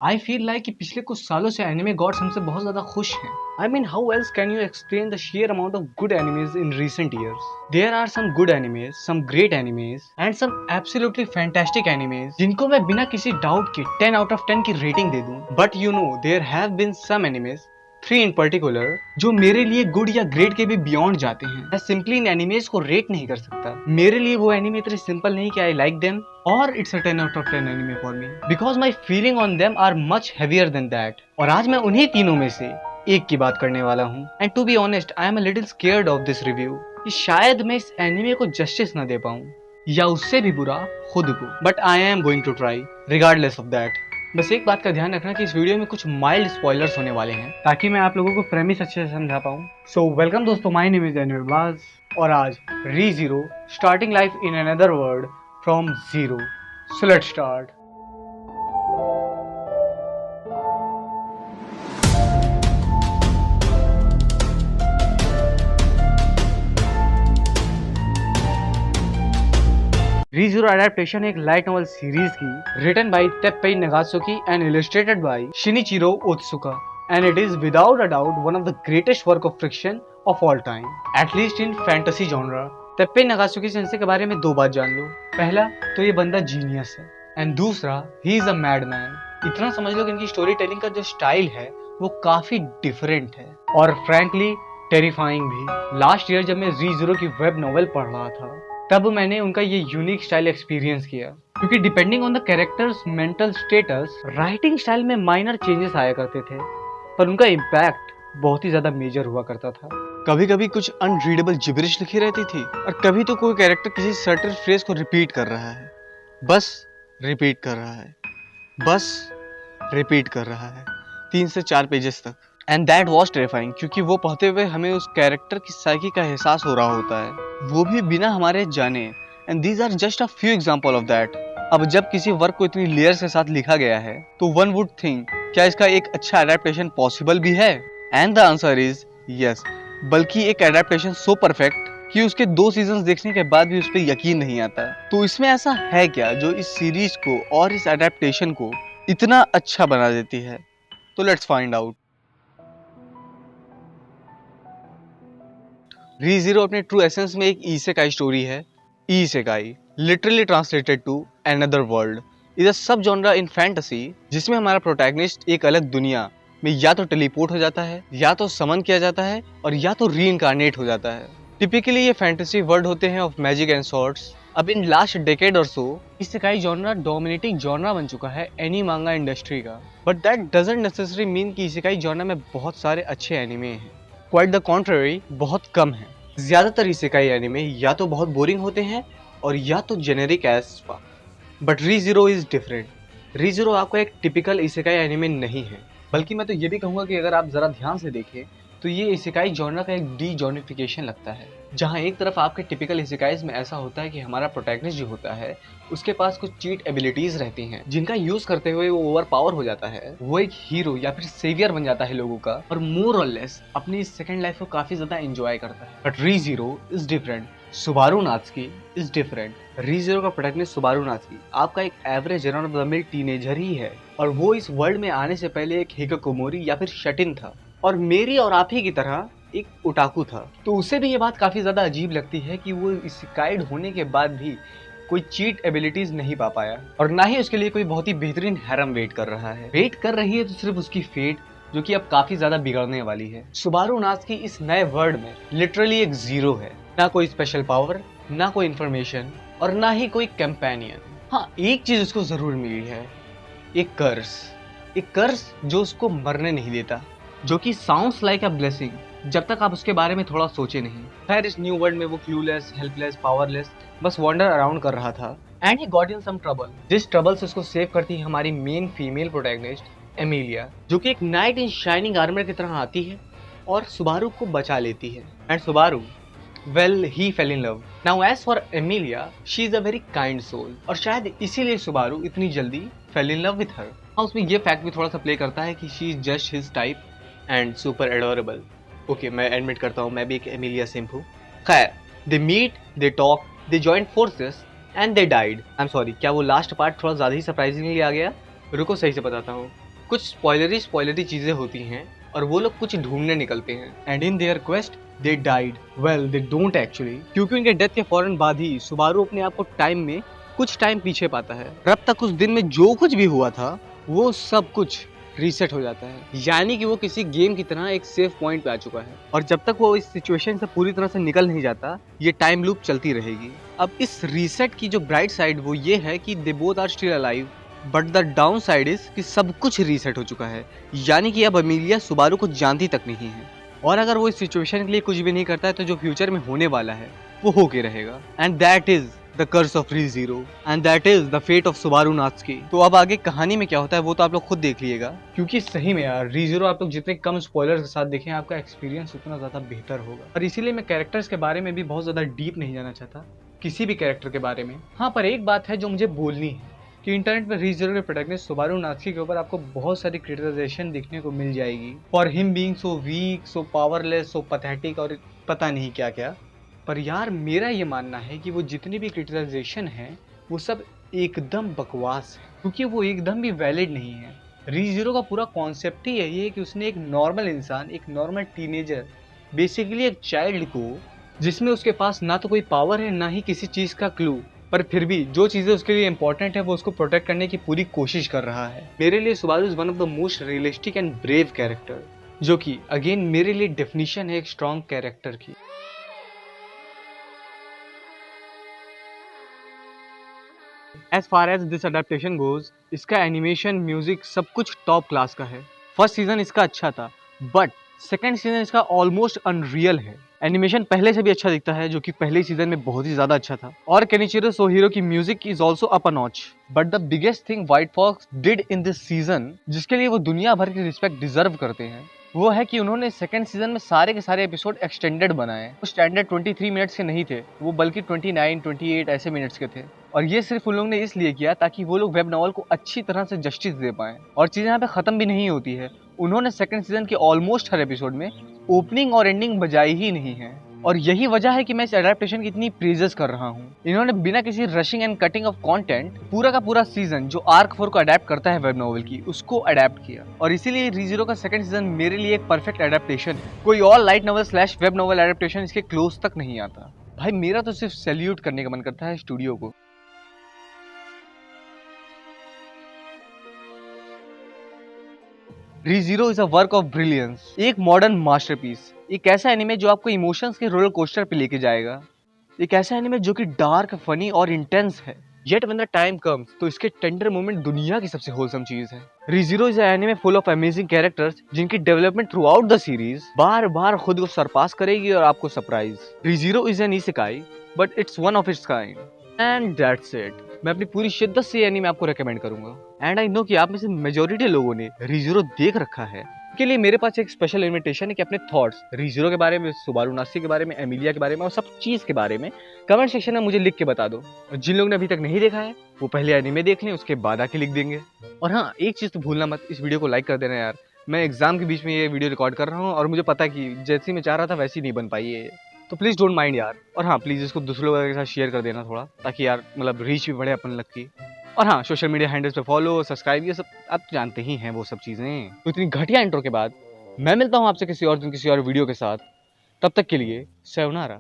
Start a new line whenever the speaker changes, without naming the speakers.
I feel like कि पिछले कुछ सालों से एनिमे गॉड्स हमसे बहुत ज्यादा खुश हैं। I mean how else can you explain the share amount of good animes in recent years? There are some good animes, some great animes and some absolutely fantastic animes जिनको मैं बिना किसी doubt के 10 out of 10 की rating दे दूं। But you know there have been some animes, 3 in particular, जो मेरे लिए गुड या ग्रेट के भी बियॉन्ड जाते हैं। मैं सिंपली इन एनिमेज को रेट नहीं कर सकता। मेरे लिए वो एनिमे इतने सिंपल नहीं कि आई लाइक देम और it's a 10 out of 10 anime for me, because my feeling on them are much heavier than that. और आज मैं उन्हीं तीनों में से एक की बात करने वाला हूँ। And to be honest I am a little scared of this review कि शायद मैं इस एनिमे को जस्टिस ना दे पाऊँ, या उससे भी बुरा खुद को। But I am going to try regardless of that. बस एक बात का ध्यान रखना कि इस वीडियो में कुछ माइल्ड स्पॉयलर्स होने वाले हैं, ताकि मैं आप लोगों को प्रेमिस अच्छे से समझा पाऊँ। सो वेलकम दोस्तों, my name is anime blaze और आज re zero starting life in another world from zero. So let's start. Re zero adaptation एक लाइट नॉवेल सीरीज की written by Teppei Nagasaki and illustrated by Shinichiro Otsuka, and it is without a doubt one of the greatest work of fiction of all time, at least in fantasy genre. Teppei Nagasaki sensei के बारे में दो बात जान लो। पहला तो ये बंदा जीनियस है, एंड दूसरा ही इज अ मैडमैन। इतना समझ लो कि इनकी स्टोरी टेलिंग का जो स्टाइल है वो काफी डिफरेंट है और फ्रैंकली टेरिफाइंग भी। लास्ट ईयर जब मैं रीज़ीरो की वेब नॉवेल पढ़ रहा था तब मैंने उनका ये यूनिक स्टाइल एक्सपीरियंस किया, क्योंकि depending on the characters mental status writing style में माइनर चेंजेस आया करते थे, पर उनका इम्पैक्ट बहुत ही ज्यादा मेजर हुआ करता था। कभी कभी कुछ अनरीडेबल जिबरिश लिखी रहती थी और कभी तो कोई कैरेक्टर किसी सर्टेन फ्रेज को रिपीट कर रहा है, बस रिपीट कर रहा है, बस रिपीट कर रहा है 3 से 4 पेजेस तक। एंड दैट वॉज टेरिफाइंग, क्योंकि वो पढ़ते हुए हमें उस कैरेक्टर की साइकी का एहसास हो रहा होता है, वो भी बिना हमारे जाने। And these are just a few example of that. अब जब किसी वर्क को इतनी लेयर्स के साथ लिखा गया है तो वन वुड थिंक क्या इसका एक अच्छा एडेप्टेशन पॉसिबल भी है? And the answer is yes, बल्कि एक एडेप्टेशन सो परफेक्ट कि उसके 2 सीजन्स देखने के बाद भी उस पर यकीन नहीं आता। तो इसमें ऐसा है क्या जो इस सीरीज को और इस एडेप्टेशन को इतना अच्छा बना देती है? तो लेट्स फाइंड आउट। रीज़ीरो अपने ट्रू एसेंस में एक इसेकाई स्टोरी है। Isekai literally translated to another world is a subgenre in fantasy, जिसमें हमारा प्रोटैगनिस्ट एक अलग दुनिया में या तो टेलीपोर्ट हो जाता है, या तो समन किया जाता है, और या तो रीइंकार्नेट हो जाता है। टिपिकली ये फैंटेसी वर्ल्ड होते हैं ऑफ मैजिक एंड सॉर्ट्स। अब इन लास्ट डेकेड और सो इसेकाई जॉनरा डोमिनेटिंग जॉनरा बन चुका है एनी मांगा इंडस्ट्री का। But that doesn't necessary mean कि इसेकाई जॉनरा में बहुत सारे अच्छे एनिमे हैं। क्वाइट द कॉन्ट्ररी, बहुत कम है। ज्यादातर इसेकाई एनिमे या तो बहुत बोरिंग होते हैं और या तो generic as fuck. But re zero is different. Re zero आपका एक टिपिकल इसेकाई एनिमे नहीं है, बल्कि मैं तो ये भी कहूँगा कि अगर आप जरा ध्यान से देखें तो ये इसेकाई जॉनरा का एक डी जॉनिफिकेशन लगता है, जहाँ एक तरफ आपके टिपिकल इसेकाईज में ऐसा होता है कि हमारा प्रोटैगनिस्ट जो होता है उसके पास कुछ चीट एबिलिटीज रहती हैं जिनका यूज करते हुए वो ओवर पावर हो जाता है, वो एक हीरो या फिर सेवियर बन जाता है लोगों का, और मोर और लेस अपनी सेकंड लाइफ को काफी ज्यादा एंजॉय करता है। But re zero is different. Subaru Natsuki is different. Re zero का प्रोटैगनिस्ट सुबारू नात्सुकी आपका एक average run of the mill teenager ही है, और वो इस वर्ल्ड में आने से पहले एक हिकाकोमोरी या फिर शटिन था, और मेरी और आप ही की तरह एक ओटाकू था। तो उसे भी ये बात काफी ज्यादा अजीब लगती है कि वो इसेकाईड होने के बाद भी कोई चीट एबिलिटीज नहीं पा पाया, और ना ही उसके लिए कोई बहुत ही बेहतरीन हैरम वेट कर रहा है। वेट कर रही है तो सिर्फ उसकी फेट, जो कि अब काफी ज्यादा बिगड़ने वाली है। सुबारू नात्सुकी इस नए वर्ल्ड में लिटरली एक जीरो है। ना कोई स्पेशल पावर, ना कोई इंफॉर्मेशन, और ना ही कोई कंपेनियन। हाँ, एक चीज उसको जरूर मिली है, एक कर्स। एक कर्स जो उसको मरने नहीं देता, जो कि साउंड्स लाइक अ ब्लेसिंग जब तक आप उसके बारे में थोड़ा सोचे नहीं। खैर, इस न्यू वर्ल्ड में वो क्लूलेस, हेल्पलेस, पावरलेस बस वॉन्डर अराउंड कर रहा था, and he got in some trouble. जिस ट्रबल से उसको सेव करती है हमारी मेन फीमेल प्रोटैगनिस्ट एमिलिया, जो कि एक नाइट इन शाइनिंग आर्मर की तरह आती है और सुबारू को बचा लेती है। And Subaru, well, he fell in love. Now as for Emilia, she is a very kind soul, और शायद इसीलिए सुबारू इतनी जल्दी fell in love with her. उसमें ये फैक्ट भी थोड़ा सा प्ले करता है कि she is just his type and super adorable. Okay, मैं एडमिट करता हूँ, मैं भी एक एमिलिया सिम्प हूँ। खैर, they meet, they talk, they joint forces and they died. I am sorry, क्या वो लास्ट पार्ट थोड़ा ज़्यादा ही सरप्राइजिंगली आ गया? रुको सही से बताता हूँ। कुछ स्पॉयलरी चीजें होती हैं और वो लोग कुछ ढूंढने निकलते हैं and in their quest they died. Well they don't actually, क्योंकि उनके डेथ के फौरन बाद ही सुबारू अपने आप को टाइम में कुछ टाइम पीछे पाता है। तब तक उस दिन में जो कुछ भी हुआ था वो सब कुछ रीसेट हो जाता है, यानी कि वो किसी गेम की तरह एक सेफ पॉइंट पे आ चुका है और जब तक वो इस सिचुएशन से पूरी तरह से निकल नहीं जाता ये टाइम लूप चलती रहेगी। अब इस रीसेट की जो ब्राइट साइड वो ये है कि they both are still alive, but the downside is कि सब कुछ रीसेट हो चुका है, यानी कि अब अमीलिया सुबारू को जानती तक नहीं है और अगर वो इस सिचुएशन के लिए कुछ भी नहीं करता है तो जो फ्यूचर में होने वाला है वो होके रहेगा। And that is the curse of Re:Zero and that is the fate of Subaru Natsuki. तो अब आगे कहानी में क्या होता है वो तो आप लोग खुद देख लीजिएगा, क्योंकि सही में यार Re:Zero आप लोग जितने कम स्पॉयलर्स के साथ देखें आपका एक्सपीरियंस उतना ज्यादा बेहतर होगा। और इसीलिए मैं कैरेक्टर्स के बारे में भी बहुत ज्यादा डीप नहीं जाना चाहता किसी भी कैरेक्टर के बारे में। हाँ, पर एक बात है जो मुझे बोलनी है कि इंटरनेट पर Re:Zero के प्रोटैगनिस्ट सुबारू नात्सुकी के ऊपर आपको बहुत सारी क्रिटिसाइजेशन देखने को मिल जाएगी for him being so weak, so powerless, so pathetic और पता नहीं क्या क्या। पर यार मेरा ये मानना है कि वो जितनी भी क्रिटिसाइजेशन है वो सब एकदम बकवास है, क्योंकि वो एकदम भी वैलिड नहीं है। Re:Zero का पूरा कॉन्सेप्ट ही यही है कि उसने एक नॉर्मल इंसान, एक नॉर्मल टीनेजर, बेसिकली एक चाइल्ड को, जिसमें उसके पास ना तो कोई पावर है ना ही किसी चीज़ का क्लू, पर फिर भी जो चीज़ें उसके लिए इंपॉर्टेंट है वो उसको प्रोटेक्ट करने की पूरी कोशिश कर रहा है। मेरे लिए Subaru is one of the most realistic and brave character, जो कि अगेन मेरे लिए डेफिनेशन है एक स्ट्रॉन्ग कैरेक्टर की। As far as this adaptation goes, इसका एनिमेशन, म्यूजिक सब कुछ टॉप क्लास का है। फर्स्ट सीजन इसका अच्छा था, बट सेकंड सीजन इसका ऑलमोस्ट अनरियल है। एनिमेशन पहले से भी अच्छा दिखता है, जो कि पहले सीजन में बहुत ही ज्यादा अच्छा था, और केनिचिरो सोहिरो की music is also up a notch. But the biggest thing White Fox did in this season, जिसके लिए वो दुनिया भर की रिस्पेक्ट डिजर्व करते हैं, वो है कि उन्होंने सेकंड सीजन में सारे के सारे एपिसोड एक्सटेंडेड बनाए। वो स्टैंडर्ड 23 मिनट्स के नहीं थे, वो बल्कि 29, 28 ऐसे मिनट्स के थे। और ये सिर्फ उन लोगों ने इसलिए किया ताकि वो लोग वेब नॉवल को अच्छी तरह से जस्टिस दे पाएं। और चीज़ें यहाँ पे ख़त्म भी नहीं होती है। उन्होंने सेकंड सीजन के ऑलमोस्ट हर एपिसोड में ओपनिंग और एंडिंग बजाई ही नहीं है, और यही वजह है कि मैं इस एडेप्टेशन की इतनी प्रेजेस कर रहा हूँ। इन्होंने बिना किसी rushing and cutting of content पूरा का पूरा सीजन जो आर्क 4 को अडेप्ट करता है वेब नॉवल की, उसको अडेप्ट किया। और इसीलिए Re:Zero का सेकंड सीजन मेरे लिए एक परफेक्ट एडेप्टेशन है। कोई और light novel / web novel adaptation इसके क्लोज तक नहीं आता। भाई मेरा तो सिर्फ सैल्यूट करने का मन करता है स्टूडियो को। Re:Zero is a work of brilliance, एक मॉडर्न मास्टरपीस, एक ऐसा एनिमे जो आपको इमोशंस के रोलर कोस्टर पे लेके जाएगा, एक ऐसा एनिमे जो कि डार्क, फनी और इंटेंस है, yet when the time comes तो इसके टेंडर मोमेंट दुनिया की सबसे होलसम चीज है। Re:Zero is an anime full of amazing characters जिनकी development throughout the series बार बार खुद को सरपास करेगी और आपको surprise. Re:Zero is an isekai, but it's one of its kind, and that's it. मैं अपनी पूरी शिद्दत से एनीमे आपको रेकमेंड करूंगा। एंड आई नो कि आप में से मेजॉरिटी लोगों ने Re:Zero देख रखा है, के लिए मेरे पास एक स्पेशल इनविटेशन है कि अपने थॉट्स Re:Zero के बारे में, सुबारू नात्सुकी के बारे में, एमिलिया के बारे में और सब चीज़ के बारे में कमेंट सेक्शन में मुझे लिख के बता दो। और जिन लोगों ने अभी तक नहीं देखा है वो पहले एनीमे देख लें, उसके बाद आके लिख देंगे। और हाँ, एक चीज़ तो भूलना मत, इस वीडियो को लाइक कर देना यार। मैं एग्जाम के बीच में ये वीडियो रिकॉर्ड कर रहा हूँ और मुझे पता है कि जैसी मैं चाह रहा था वैसी नहीं बन पाई है, तो प्लीज़ डोंट माइंड यार। और हाँ, प्लीज़ इसको दूसरे लोगों के साथ शेयर कर देना थोड़ा, ताकि यार मतलब रीच भी बढ़े अपन लग की। और हाँ, सोशल मीडिया हैंडल्स पे फॉलो, सब्सक्राइब, ये सब आप जानते ही हैं वो सब चीज़ें। तो इतनी घटिया इंट्रो के बाद मैं मिलता हूँ आपसे किसी और दिन किसी और वीडियो के साथ। तब तक के लिए sayonara।